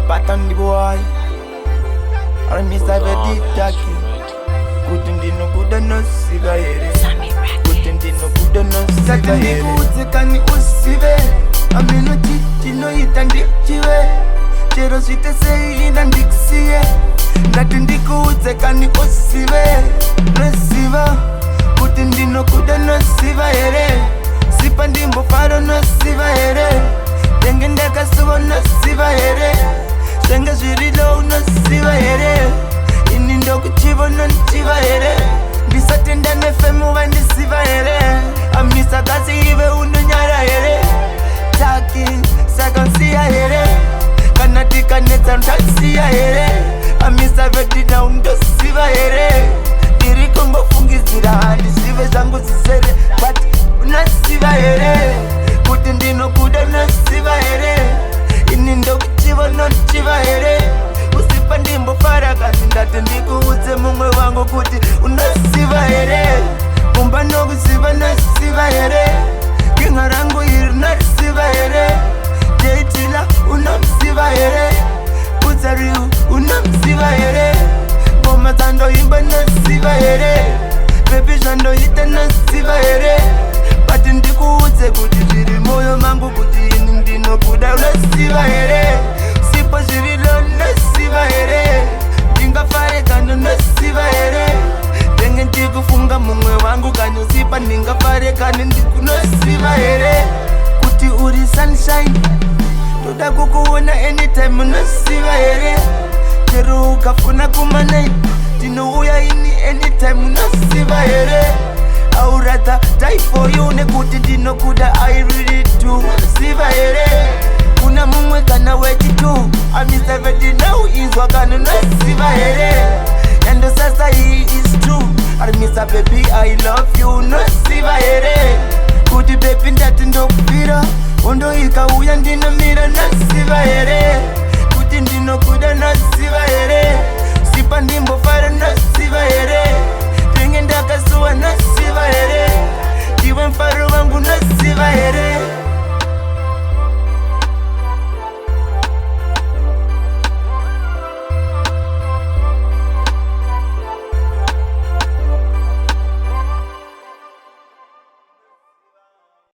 Spartan the boy. I miss a very tacky. Couldn't no good no cigarette. Couldn't no good no cigarette. Good can usive. I mean no chichi no eat and dictive. Chero sweet say in and dixie. Nothing the good can usive. Receiver. Couldn't no good no cigarette. Sipandimbo faro no cigarette. Tengenda kasuwa no cigarette. Senga zvirilo no cigarette. Inindo kuchivo no chiva here. Bisatenda nefemu vandisiva here. Amisa kasi ive ununyara here. Talking sakansiya here. Kanatika neta mtaksiya here. Amisa vedina undosiva here. Diri kongo fungizira handi sive zangu zisere. But unasiva here. Kuti ndino kuda nasiva here. Inindo kuchivo no chiva here. Usipandimbo farakani ndati ndikuudze mumwe wangu kuti unasiva here. Kumba nokusiva nasiva here. Genga rangu iri nasiva here. Deitila unamsiva here. Kutsariu unamsiva here. Ngoma dzandoimba nasiva here. Baby zvandoita nasiva here. But ndikuudze kuti zviri moyo mangu kuti ini ndinokuda unasiva here. Sipo zvirilo nasiva here. Ndingafare nasiva here. Ndenge ndikufunga mumwe wangu kanyosipa ndingafare kane ndikunosiva here. Kuti uri sunshine toda kukuona anytime unosiva here. Chero ukafuna kumanai ndinouya ini anytime unosiva here. I would rather die for you nekuti ndinokuda I really do siva here. Kuna mumwe kana weti tu Amisa veti now izwa kana nasiva here. And sasa he is true Amisa baby I love you nasiva here. Kuti baby ndati ndokufira Ondo ikauya ndinomira nasiva here. Kuti ndinokuda nasiva here. Sipa ndimbo fara